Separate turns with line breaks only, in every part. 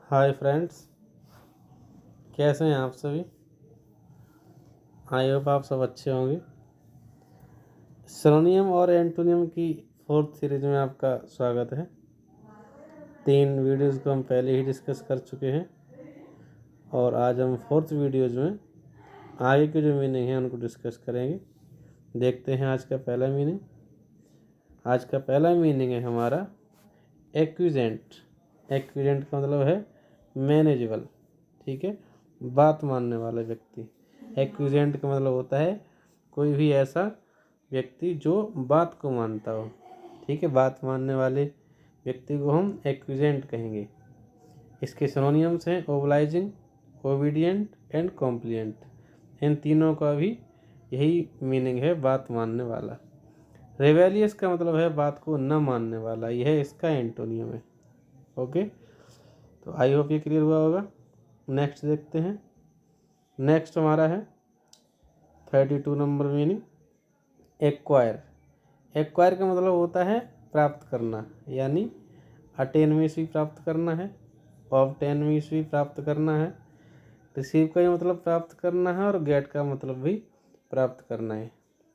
Hi friends, कैसे हैं आप सभी। आई होप आप सब अच्छे होंगे। सिनोनियम और एंटोनियम की फोर्थ सीरीज में आपका स्वागत है। 3 वीडियोज़ को हम पहले ही डिस्कस कर चुके हैं और आज हम फोर्थ वीडियोज़ में आगे के जो मीनिंग हैं उनको डिस्कस करेंगे। देखते हैं आज का पहला मीनिंग। आज का पहला मीनिंग है हमारा एक्विजेंट। एक्विजेंट का मतलब है मैनेजेबल, ठीक है, बात मानने वाला व्यक्ति। एक्विजेंट का मतलब होता है कोई भी ऐसा व्यक्ति जो बात को मानता हो, ठीक है। बात मानने वाले व्यक्ति को हम एक्विजेंट कहेंगे। इसके सिनोनियम्स हैं ओबलाइजिंग, ओबीडियंट एंड कॉम्प्लिएंट। इन तीनों का भी यही मीनिंग है, बात मानने वाला। रेवेलियस का मतलब है बात को न मानने वाला, यह इसका एंटोनियम है। ओके, तो आई होप ये क्लियर हुआ होगा। नेक्स्ट देखते हैं। नेक्स्ट हमारा है 32 नंबर मीनिंग एक्वायर। एक्वायर का मतलब होता है प्राप्त करना, यानी अटेन मीन्स भी प्राप्त करना है, ऑब्टेन मीन्स भी प्राप्त करना है, रिसीव का ही मतलब प्राप्त करना है और गेट का मतलब भी प्राप्त करना है।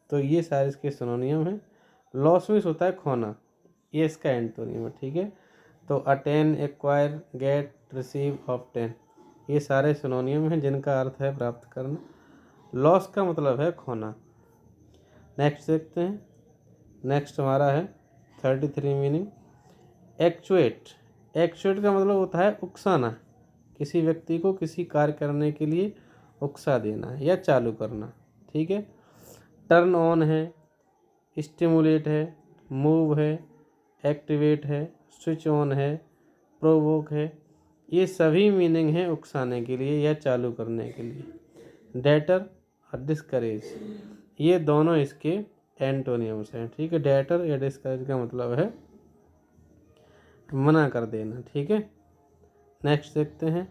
तो ये सारे इसके सिनोनियम हैं। लॉस मीन्स होता है खोना, ये इसका एंटोनियम है, ठीक है। तो attain, acquire, get, receive, obtain, ये सारे सिनोनियम हैं जिनका अर्थ है प्राप्त करना। लॉस का मतलब है खोना। नेक्स्ट देखते हैं। नेक्स्ट हमारा है 33 मीनिंग एक्चुएट। एक्चुएट का मतलब होता है उकसाना, किसी व्यक्ति को किसी कार्य करने के लिए उकसा देना या चालू करना, ठीक है। टर्न ऑन है, स्टिमुलेट है, मूव है, एक्टिवेट है, स्विच ऑन है, प्रोवोक है, ये सभी मीनिंग हैं उकसाने के लिए या चालू करने के लिए। डेटर और डिस्करेज, ये दोनों इसके एंटोनियम्स हैं, ठीक है। डेटर या डिस्करेज का मतलब है मना कर देना, ठीक है। नेक्स्ट देखते हैं।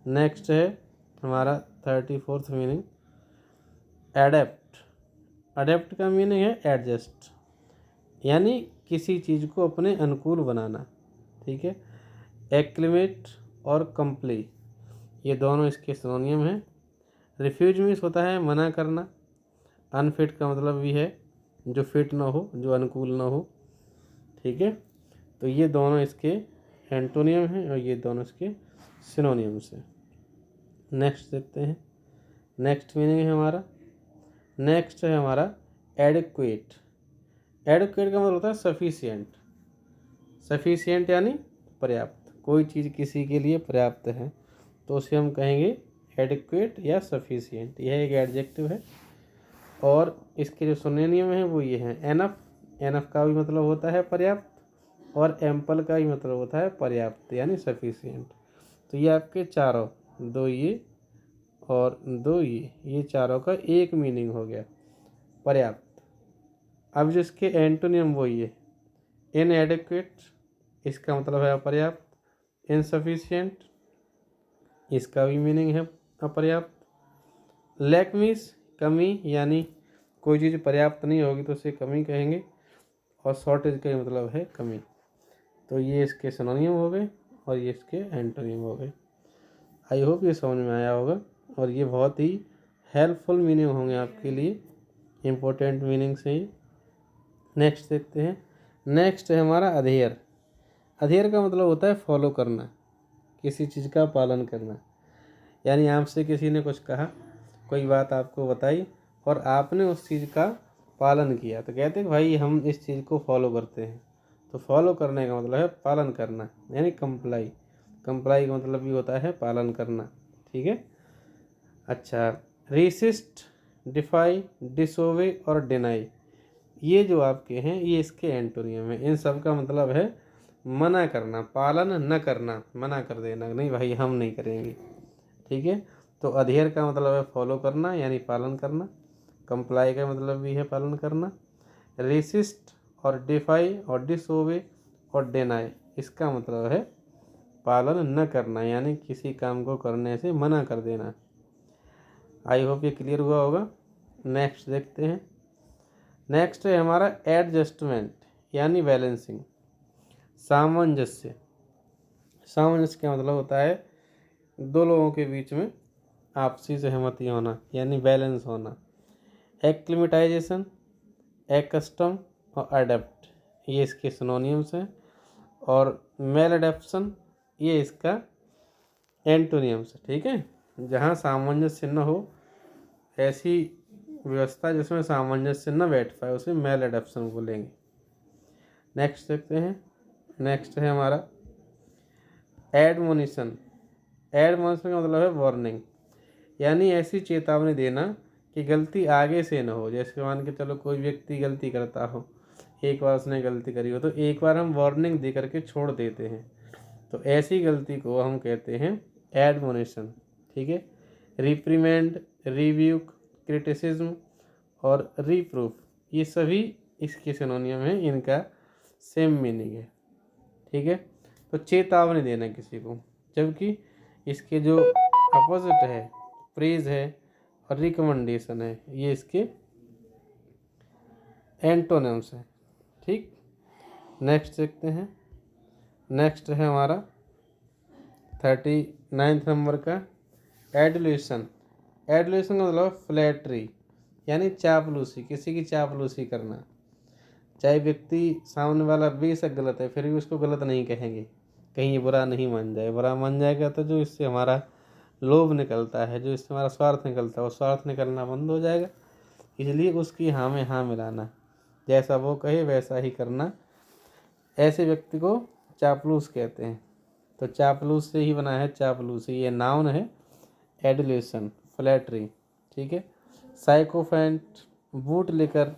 नेक्स्ट है हमारा 34th मीनिंग एडेप्ट। अडेप्ट का मीनिंग है एडजस्ट, यानी किसी चीज़ को अपने अनुकूल बनाना, ठीक है। एक्लिमेट और कंप्ली, ये दोनों इसके सिनोनियम हैं। रिफ्यूज मीन्स होता है मना करना। अनफिट का मतलब भी है जो फिट ना हो, जो अनुकूल ना हो, ठीक है। तो ये दोनों इसके एंटोनियम हैं और ये दोनों इसके सिनोनियम्स हैं। नेक्स्ट देखते हैं। नेक्स्ट मीनिंग है हमारा, नेक्स्ट है हमारा एडिक्वेट। एडिक्वेट का मतलब होता है सफिशिएंट। सफिशिएंट यानी पर्याप्त, कोई चीज़ किसी के लिए पर्याप्त है तो उसे हम कहेंगे एडिक्वेट या सफिशिएंट। यह एक एडजेक्टिव है। और इसके जो सिनोनियम हैं वो ये हैं एनफ। एनफ का भी मतलब होता है पर्याप्त और एम्पल का भी मतलब होता है पर्याप्त यानी सफिशिएंट। तो ये आपके चारों, दो ये और दो ये चारों का एक मीनिंग हो गया पर्याप्त। अब जिसके एंटोनियम वो ये इनएडिक्वेट, इसका मतलब है अपर्याप्त। इनसफिशिएंट, इसका भी मीनिंग है अपर्याप्त। लैक मीन्स कमी, यानी कोई चीज़ पर्याप्त नहीं होगी तो उसे कमी कहेंगे। और शॉर्टेज का मतलब है कमी। तो ये इसके सिनोनियम हो गए और ये इसके एंटोनियम हो गए। आई होप ये समझ में आया होगा और ये बहुत ही हेल्पफुल मीनिंग होंगे आपके लिए, इम्पोर्टेंट मीनिंग्स हैं ये। नेक्स्ट देखते हैं। नेक्स्ट है हमारा अधेयर। अधेयर का मतलब होता है फॉलो करना, किसी चीज़ का पालन करना। यानी आपसे किसी ने कुछ कहा, कोई बात आपको बताई और आपने उस चीज़ का पालन किया तो कहते हैं भाई हम इस चीज़ को फॉलो करते हैं। तो फॉलो करने का मतलब है पालन करना, यानी कंप्लाई। कंप्लाई का मतलब भी होता है पालन करना, ठीक है। अच्छा, रेसिस्ट, डिफाई, डिसोवे और डिनाई, ये जो आपके हैं ये इसके एंटोनियम है। इन सब का मतलब है मना करना, पालन न करना, मना कर देना, नहीं भाई हम नहीं करेंगे, ठीक है। तो अधेयर का मतलब है फॉलो करना यानी पालन करना। कंप्लाई का मतलब भी है पालन करना। रेसिस्ट और डिफाई और डिसोवे और डिनाई, इसका मतलब है पालन न करना यानी किसी काम को करने से मना कर देना। आई होप ये क्लियर हुआ होगा। नेक्स्ट देखते हैं। नेक्स्ट है हमारा एडजस्टमेंट यानी बैलेंसिंग, सामंजस्य। सामंजस्य का मतलब होता है दो लोगों के बीच में आपसी सहमति होना, यानी बैलेंस होना। एक्लिमेटाइजेशन, एकस्टम और अडेप्ट ये इसके सिनोनिम्स हैं। और मेल एडेप्शन ये इसका एंटोनियम्स है। ठीक है, जहाँ सामंजस्य न हो, ऐसी व्यवस्था जिसमें सामंजस्य न बैठ पाए, उसे मेल एडेप्शन बोलेंगे। नेक्स्ट देखते हैं। नेक्स्ट है हमारा एडमोनिशन। एडमोनिशन का मतलब है वार्निंग, यानी ऐसी चेतावनी देना कि गलती आगे से न हो। जैसे मान के चलो कोई व्यक्ति गलती करता हो, एक बार उसने गलती करी हो, तो एक बार हम वार्निंग दे करके छोड़ देते हैं, तो ऐसी गलती को हम कहते हैं एडमोनिशन। ठीक है, रिप्रीमेंड, रिव्यूक, क्रिटिसिज्म और रिप्रूफ ये सभी इसके सिनोनियम हैं, इनका सेम मीनिंग है। ठीक है, तो चेतावनी देना किसी को, जबकि इसके जो अपोजिट है प्रेज है और रिकमेंडेशन है, ये इसके एंटोनिम्स है। ठीक, नेक्स्ट देखते हैं। नेक्स्ट है हमारा 39 नंबर का एडुलेशन। एडुलेशन का मतलब फ्लैटरी, यानी चापलूसी, किसी की चापलूसी करना। चाहे व्यक्ति सामने वाला बेशक गलत है, फिर भी उसको गलत नहीं कहेंगे, कहीं ये बुरा नहीं मान जाए। बुरा मान जाएगा तो जो इससे हमारा लोभ निकलता है, जो इससे हमारा स्वार्थ निकलता है, वो स्वार्थ निकलना बंद हो जाएगा। इसलिए उसकी हाँ में हाँ मिलाना, जैसा वो कहे वैसा ही करना, ऐसे व्यक्ति को चापलूस कहते हैं। तो चापलूस से ही बना है चापलूसी, ये नाउन है। Adulation, flattery. ठीक है, साइकोफेंट, बूट लेकर,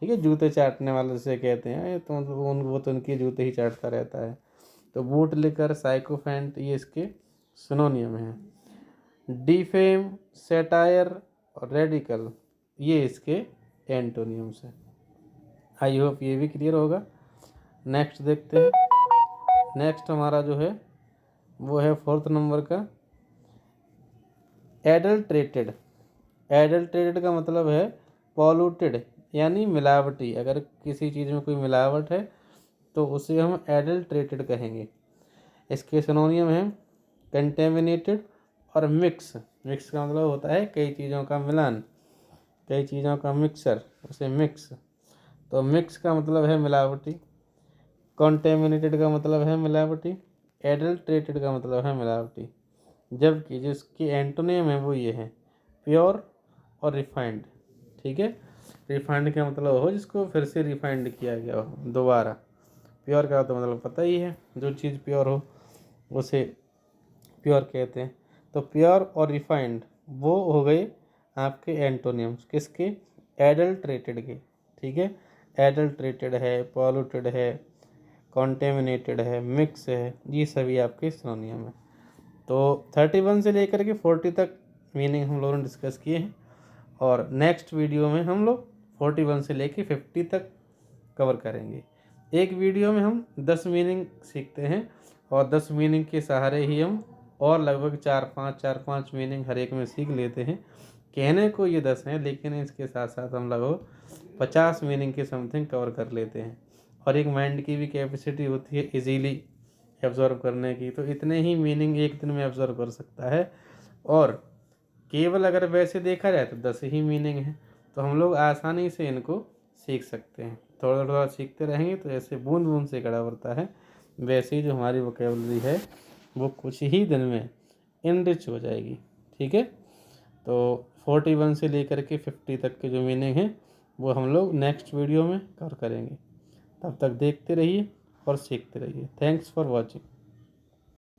ठीक है, जूते चाटने वाले से कहते हैं, ये तो वो तो उनके जूते ही चाटता रहता है। तो बूट लेकर, साइकोफेंट ये इसके सिनोनियम हैं। डिफेम, सेटायर और रेडिकल ये इसके एंटोनियम्स हैं। आई होप ये भी क्लियर होगा। नेक्स्ट देखते हैं। नेक्स्ट हमारा जो है वो है 4th नंबर का एडल्ट्रेटेड। एडल्ट्रेटेड का मतलब है पॉल्यूटेड, यानी मिलावटी। अगर किसी चीज़ में कोई मिलावट है तो उसे हम एडल्ट्रेटेड कहेंगे। इसके सिनोनियम हैं कंटेमिनेटेड और मिक्स। मिक्स का मतलब होता है कई चीज़ों का मिलान, कई चीज़ों का मिक्सर, उसे मिक्स। तो मिक्स का मतलब है मिलावटी, कंटेमिनेटेड का मतलब है मिलावटी, एडल्ट्रेटेड का मतलब है मिलावटी। जबकि जिसकी एंटोनियम है वो ये है प्योर और रिफाइंड। ठीक है, रिफाइंड का मतलब हो जिसको फिर से रिफाइंड किया गया हो दोबारा। प्योर का तो मतलब पता ही है, जो चीज़ प्योर हो उसे प्योर कहते हैं। तो प्योर और रिफाइंड वो हो गए आपके एंटोनियम्स, किसके? एडल्ट्रेटेड के। ठीक है, एडल्ट्रेटेड है, पॉल्यूटेड है, कॉन्टेमिनेटेड है, मिक्स है, ये सभी आपके सिनोनियम है। तो 31 से लेकर के 40 तक मीनिंग हम लोगों ने डिस्कस किए हैं, और नेक्स्ट वीडियो में हम लोग 41 से लेकर 50 तक कवर करेंगे। एक वीडियो में हम 10 मीनिंग सीखते हैं, और 10 मीनिंग के सहारे ही हम और लगभग 4-5 मीनिंग हर एक में सीख लेते हैं। कहने को ये 10 हैं, लेकिन इसके साथ साथ हम लगभग 50 मीनिंग के समथिंग कवर कर लेते हैं। और एक माइंड की भी कैपेसिटी होती है इजीली एब्जॉर्व करने की, तो इतने ही मीनिंग एक दिन में एब्जॉर्व कर सकता है। और केवल अगर वैसे देखा जाए तो 10 ही मीनिंग है, तो हम लोग आसानी से इनको सीख सकते हैं। थोड़ा थोड़ा सीखते रहेंगे तो ऐसे बूंद बूंद से गड़ा बढ़ता है, वैसे ही जो हमारी वोकेबलरी है वो कुछ ही दिन में इनरिच हो जाएगी। ठीक है, तो 41 से लेकर के 50 तक के जो मीनिंग हैं वो हम लोग नेक्स्ट वीडियो में कवर करेंगे। तब तक देखते रहिए और सीखते रहिए। Thanks for watching.